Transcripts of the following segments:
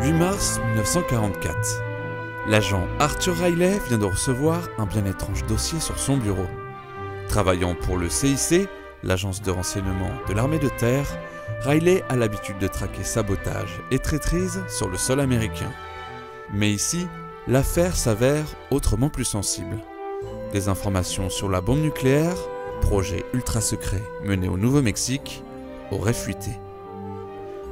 8 mars 1944. L'agent Arthur Riley vient de recevoir un bien étrange dossier sur son bureau. Travaillant pour le CIC, l'agence de renseignement de l'armée de terre, Riley a l'habitude de traquer sabotage et traîtrise sur le sol américain. Mais ici, l'affaire s'avère autrement plus sensible. Des informations sur la bombe nucléaire, projet ultra secret mené au Nouveau-Mexique, auraient fuité.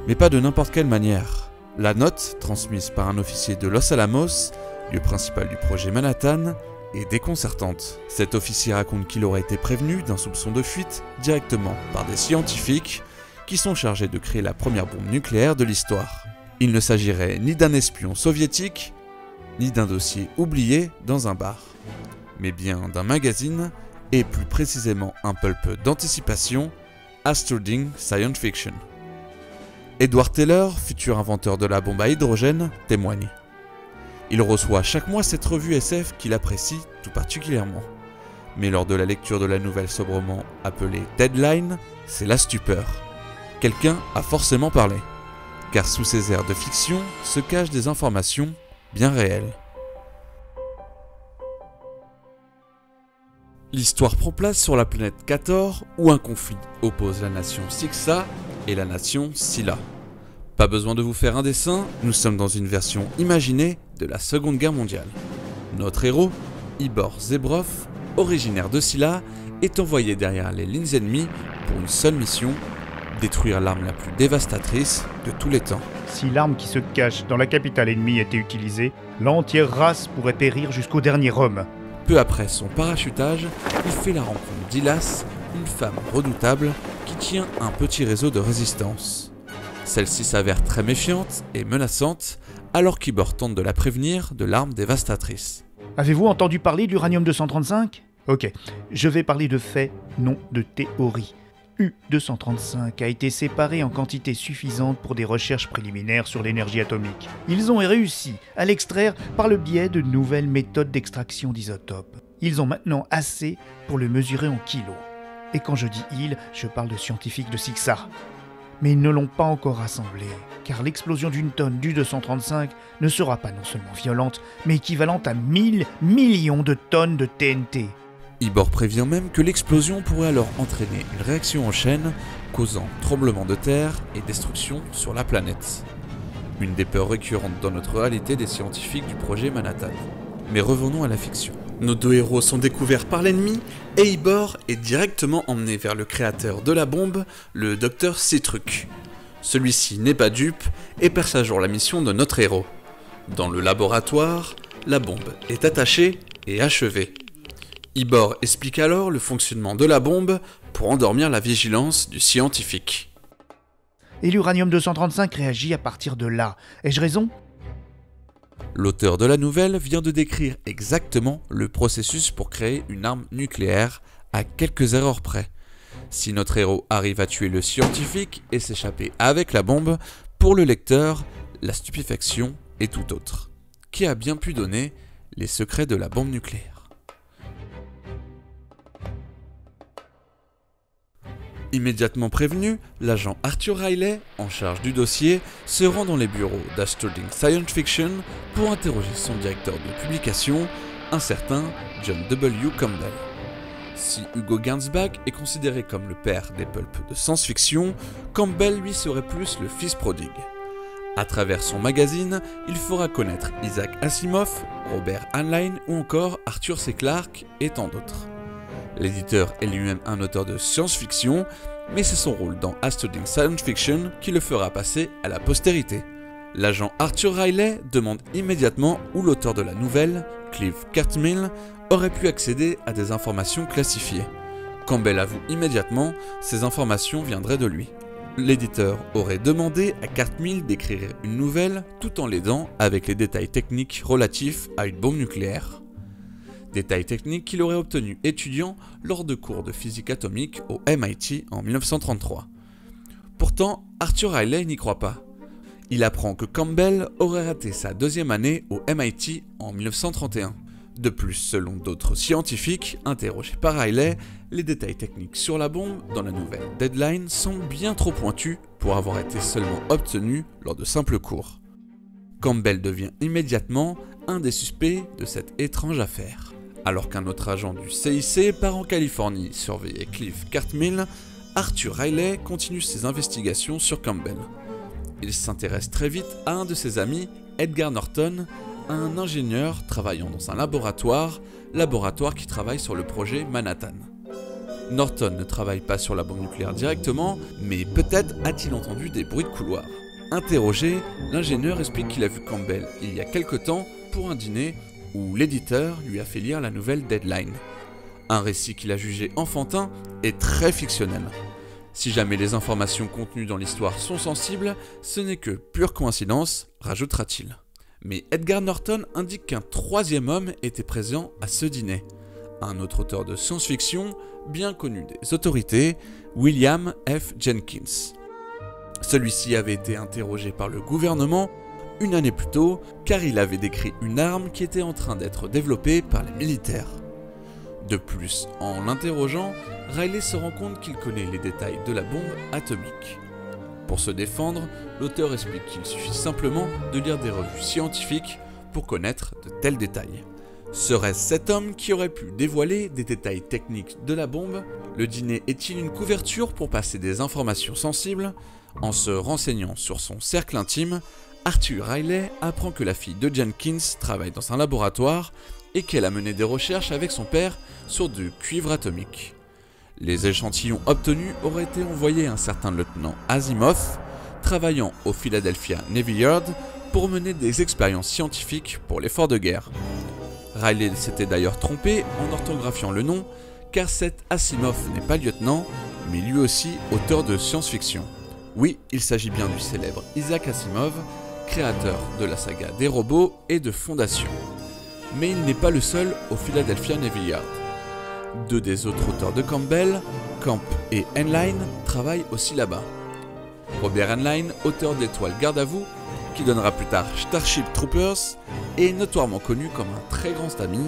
Mais pas de n'importe quelle manière. La note, transmise par un officier de Los Alamos, lieu principal du projet Manhattan, est déconcertante. Cet officier raconte qu'il aurait été prévenu d'un soupçon de fuite directement par des scientifiques qui sont chargés de créer la première bombe nucléaire de l'histoire. Il ne s'agirait ni d'un espion soviétique, ni d'un dossier oublié dans un bar, mais bien d'un magazine, et plus précisément un pulp d'anticipation, Astounding Science Fiction. Edward Teller, futur inventeur de la bombe à hydrogène, témoigne. Il reçoit chaque mois cette revue SF qu'il apprécie tout particulièrement. Mais lors de la lecture de la nouvelle sobrement appelée Deadline, c'est la stupeur. Quelqu'un a forcément parlé. Car sous ces airs de fiction se cachent des informations bien réelles. L'histoire prend place sur la planète Kator où un conflit oppose la nation Sixa et la nation Silla. Pas besoin de vous faire un dessin, nous sommes dans une version imaginée de la Seconde Guerre mondiale. Notre héros, Ibor Zebrov, originaire de Silla, est envoyé derrière les lignes ennemies pour une seule mission, détruire l'arme la plus dévastatrice de tous les temps. Si l'arme qui se cache dans la capitale ennemie était utilisée, l'entière race pourrait périr jusqu'au dernier homme. Peu après son parachutage, il fait la rencontre d'Ilas, une femme redoutable qui tient un petit réseau de résistance. Celle-ci s'avère très méfiante et menaçante alors qu'Ibor tente de la prévenir de l'arme dévastatrice. Avez-vous entendu parler de l'uranium-235 ? Ok, je vais parler de faits, non de théories. U-235 a été séparé en quantité suffisante pour des recherches préliminaires sur l'énergie atomique. Ils ont réussi à l'extraire par le biais de nouvelles méthodes d'extraction d'isotopes. Ils ont maintenant assez pour le mesurer en kilos. Et quand je dis « ils », je parle de scientifiques de Sixa. Mais ils ne l'ont pas encore assemblé, car l'explosion d'une tonne d'U-235 ne sera pas non seulement violente, mais équivalente à 1000 millions de tonnes de TNT. Ibor prévient même que l'explosion pourrait alors entraîner une réaction en chaîne, causant tremblement de terre et destruction sur la planète. Une des peurs récurrentes dans notre réalité des scientifiques du projet Manhattan. Mais revenons à la fiction. Nos deux héros sont découverts par l'ennemi et Ibor est directement emmené vers le créateur de la bombe, le Dr Citruk. Celui-ci n'est pas dupe et perce à jour la mission de notre héros. Dans le laboratoire, la bombe est attachée et achevée. Ibor explique alors le fonctionnement de la bombe pour endormir la vigilance du scientifique. Et l'uranium-235 réagit à partir de là. Ai-je raison ? L'auteur de la nouvelle vient de décrire exactement le processus pour créer une arme nucléaire à quelques erreurs près. Si notre héros arrive à tuer le scientifique et s'échapper avec la bombe, pour le lecteur, la stupéfaction est tout autre. Qui a bien pu donner les secrets de la bombe nucléaire ? Immédiatement prévenu, l'agent Arthur Riley, en charge du dossier, se rend dans les bureaux d'Astounding Science Fiction pour interroger son directeur de publication, un certain John W. Campbell. Si Hugo Gernsback est considéré comme le père des pulps de science-fiction, Campbell lui serait plus le fils prodigue. À travers son magazine, il fera connaître Isaac Asimov, Robert Heinlein ou encore Arthur C. Clarke et tant d'autres. L'éditeur est lui-même un auteur de science-fiction, mais c'est son rôle dans Astounding Science Fiction qui le fera passer à la postérité. L'agent Arthur Riley demande immédiatement où l'auteur de la nouvelle, Clive Cartmill, aurait pu accéder à des informations classifiées. Campbell avoue immédiatement, ces informations viendraient de lui. L'éditeur aurait demandé à Cartmill d'écrire une nouvelle tout en l'aidant avec les détails techniques relatifs à une bombe nucléaire. Détails techniques qu'il aurait obtenus étudiant lors de cours de physique atomique au MIT en 1933. Pourtant, Arthur Riley n'y croit pas. Il apprend que Campbell aurait raté sa deuxième année au MIT en 1931. De plus, selon d'autres scientifiques interrogés par Riley, les détails techniques sur la bombe dans la nouvelle Deadline semblent bien trop pointus pour avoir été seulement obtenus lors de simples cours. Campbell devient immédiatement un des suspects de cette étrange affaire. Alors qu'un autre agent du CIC part en Californie surveiller Cliff Cartmill, Arthur Riley continue ses investigations sur Campbell. Il s'intéresse très vite à un de ses amis, Edgar Norton, un ingénieur travaillant dans un laboratoire qui travaille sur le projet Manhattan. Norton ne travaille pas sur la bombe nucléaire directement, mais peut-être a-t-il entendu des bruits de couloir. Interrogé, l'ingénieur explique qu'il a vu Campbell il y a quelque temps pour un dîner où l'éditeur lui a fait lire la nouvelle Deadline. Un récit qu'il a jugé enfantin et très fictionnel. Si jamais les informations contenues dans l'histoire sont sensibles, ce n'est que pure coïncidence, rajoutera-t-il. Mais Edgar Norton indique qu'un troisième homme était présent à ce dîner. Un autre auteur de science-fiction, bien connu des autorités, William F. Jenkins. Celui-ci avait été interrogé par le gouvernement une année plus tôt, car il avait décrit une arme qui était en train d'être développée par les militaires. De plus, en l'interrogeant, Riley se rend compte qu'il connaît les détails de la bombe atomique. Pour se défendre, l'auteur explique qu'il suffit simplement de lire des revues scientifiques pour connaître de tels détails. Serait-ce cet homme qui aurait pu dévoiler des détails techniques de la bombe? Le dîner est-il une couverture pour passer des informations sensibles? En se renseignant sur son cercle intime, Arthur Riley apprend que la fille de Jenkins travaille dans un laboratoire et qu'elle a mené des recherches avec son père sur du cuivre atomique. Les échantillons obtenus auraient été envoyés à un certain lieutenant Asimov, travaillant au Philadelphia Navy Yard, pour mener des expériences scientifiques pour l'effort de guerre. Riley s'était d'ailleurs trompé en orthographiant le nom, car cet Asimov n'est pas lieutenant, mais lui aussi auteur de science-fiction. Oui, il s'agit bien du célèbre Isaac Asimov, créateur de la saga des robots et de Fondation. Mais il n'est pas le seul au Philadelphia Navy Yard. Deux des autres auteurs de Campbell, Camp et Heinlein, travaillent aussi là-bas. Robert Heinlein, auteur d'Étoile Garde à vous, qui donnera plus tard Starship Troopers, est notoirement connu comme un très grand ami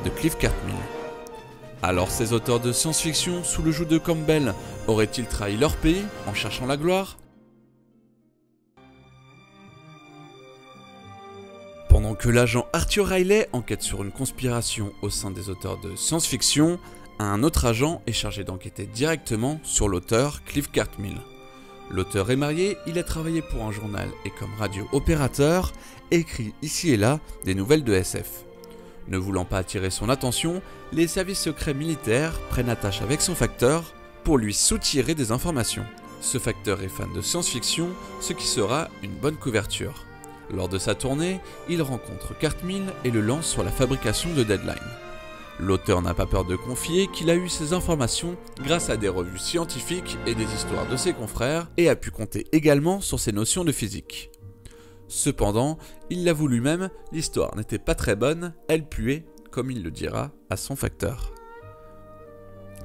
de Cliff Cartmill. Alors ces auteurs de science-fiction sous le joug de Campbell auraient-ils trahi leur pays en cherchant la gloire? Pendant que l'agent Arthur Riley enquête sur une conspiration au sein des auteurs de science-fiction, un autre agent est chargé d'enquêter directement sur l'auteur Cliff Cartmill. L'auteur est marié, il a travaillé pour un journal et comme radio-opérateur, écrit ici et là des nouvelles de SF. Ne voulant pas attirer son attention, les services secrets militaires prennent attache avec son facteur pour lui soutirer des informations. Ce facteur est fan de science-fiction, ce qui sera une bonne couverture. Lors de sa tournée, il rencontre Cartmill et le lance sur la fabrication de Deadline. L'auteur n'a pas peur de confier qu'il a eu ces informations grâce à des revues scientifiques et des histoires de ses confrères et a pu compter également sur ses notions de physique. Cependant, il l'avoue lui-même, l'histoire n'était pas très bonne, elle puait, comme il le dira, à son facteur.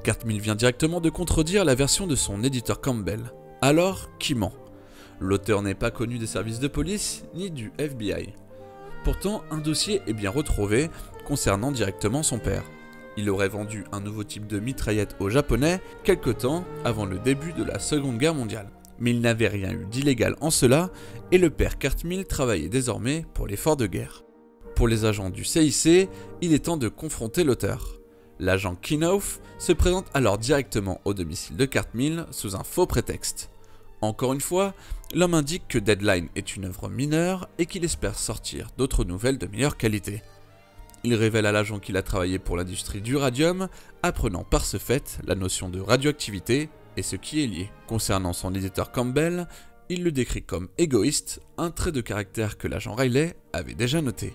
Cartmill vient directement de contredire la version de son éditeur Campbell. Alors, qui ment? L'auteur n'est pas connu des services de police ni du FBI. Pourtant, un dossier est bien retrouvé concernant directement son père. Il aurait vendu un nouveau type de mitraillette aux Japonais quelque temps avant le début de la Seconde Guerre mondiale. Mais il n'avait rien eu d'illégal en cela, et le père Cartmill travaillait désormais pour l'effort de guerre. Pour les agents du CIC, il est temps de confronter l'auteur. L'agent Kinoff se présente alors directement au domicile de Cartmill sous un faux prétexte. Encore une fois, l'homme indique que Deadline est une œuvre mineure et qu'il espère sortir d'autres nouvelles de meilleure qualité. Il révèle à l'agent qu'il a travaillé pour l'industrie du radium, apprenant par ce fait la notion de radioactivité et ce qui est lié. Concernant son éditeur Campbell, il le décrit comme égoïste, un trait de caractère que l'agent Riley avait déjà noté.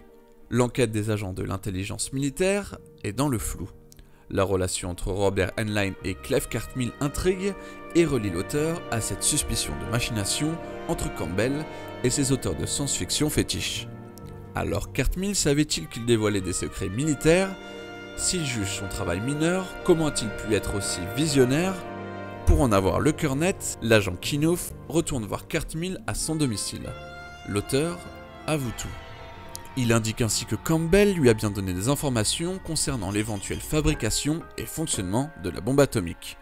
L'enquête des agents de l'intelligence militaire est dans le flou. La relation entre Robert Heinlein et Cliff Cartmill intrigue et relie l'auteur à cette suspicion de machination entre Campbell et ses auteurs de science-fiction fétiches. Alors Cartmill savait-il qu'il dévoilait des secrets militaires? S'il juge son travail mineur, comment a-t-il pu être aussi visionnaire? Pour en avoir le cœur net, l'agent Kinoff retourne voir Cartmill à son domicile. L'auteur avoue tout. Il indique ainsi que Campbell lui a bien donné des informations concernant l'éventuelle fabrication et fonctionnement de la bombe atomique.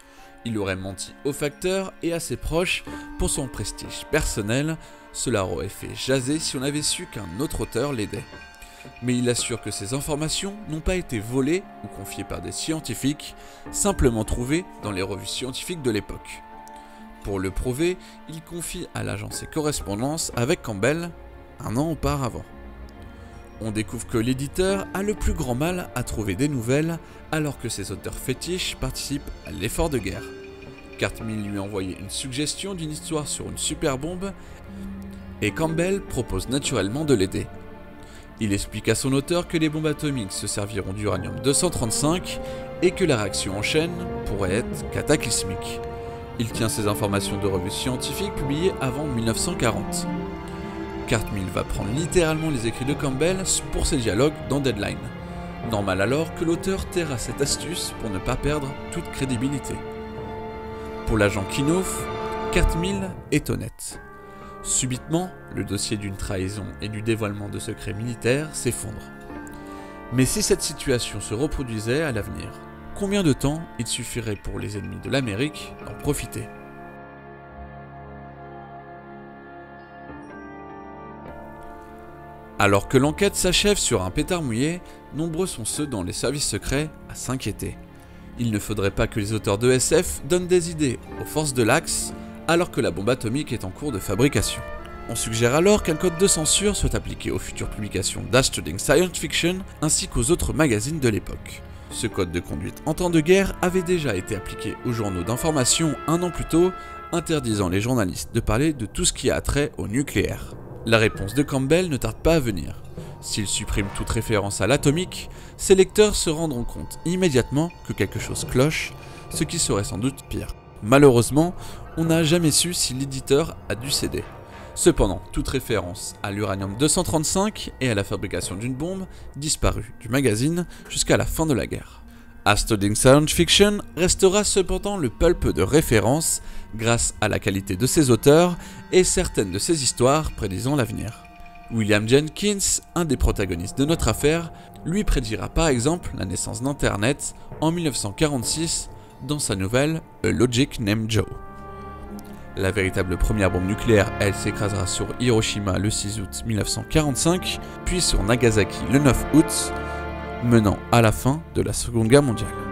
Il aurait menti au facteur et à ses proches pour son prestige personnel, cela aurait fait jaser si on avait su qu'un autre auteur l'aidait. Mais il assure que ces informations n'ont pas été volées ou confiées par des scientifiques, simplement trouvées dans les revues scientifiques de l'époque. Pour le prouver, il confie à l'agent ses correspondances avec Campbell, un an auparavant. On découvre que l'éditeur a le plus grand mal à trouver des nouvelles alors que ses auteurs fétiches participent à l'effort de guerre. Cartmill lui a envoyé une suggestion d'une histoire sur une super bombe et Campbell propose naturellement de l'aider. Il explique à son auteur que les bombes atomiques se serviront d'uranium-235 et que la réaction en chaîne pourrait être cataclysmique. Il tient ces informations de revues scientifiques publiées avant 1940. Cartmill va prendre littéralement les écrits de Campbell pour ses dialogues dans Deadline. Normal alors que l'auteur taira cette astuce pour ne pas perdre toute crédibilité. Pour l'agent Kinoff, Cartmill est honnête. Subitement, le dossier d'une trahison et du dévoilement de secrets militaires s'effondre. Mais si cette situation se reproduisait à l'avenir, combien de temps il suffirait pour les ennemis de l'Amérique d'en profiter ? Alors que l'enquête s'achève sur un pétard mouillé, nombreux sont ceux dans les services secrets à s'inquiéter. Il ne faudrait pas que les auteurs de SF donnent des idées aux forces de l'Axe alors que la bombe atomique est en cours de fabrication. On suggère alors qu'un code de censure soit appliqué aux futures publications d'Astounding Science Fiction ainsi qu'aux autres magazines de l'époque. Ce code de conduite en temps de guerre avait déjà été appliqué aux journaux d'information un an plus tôt, interdisant les journalistes de parler de tout ce qui a trait au nucléaire. La réponse de Campbell ne tarde pas à venir. S'il supprime toute référence à l'atomique, ses lecteurs se rendront compte immédiatement que quelque chose cloche, ce qui serait sans doute pire. Malheureusement, on n'a jamais su si l'éditeur a dû céder. Cependant, toute référence à l'uranium-235 et à la fabrication d'une bombe disparut du magazine jusqu'à la fin de la guerre. Astounding Science Fiction restera cependant le pulp de référence grâce à la qualité de ses auteurs et certaines de ses histoires prédisant l'avenir. William Jenkins, un des protagonistes de notre affaire, lui prédira par exemple la naissance d'Internet en 1946 dans sa nouvelle A Logic Named Joe. La véritable première bombe nucléaire, elle s'écrasera sur Hiroshima le 6 août 1945, puis sur Nagasaki le 9 août, menant à la fin de la Seconde Guerre mondiale.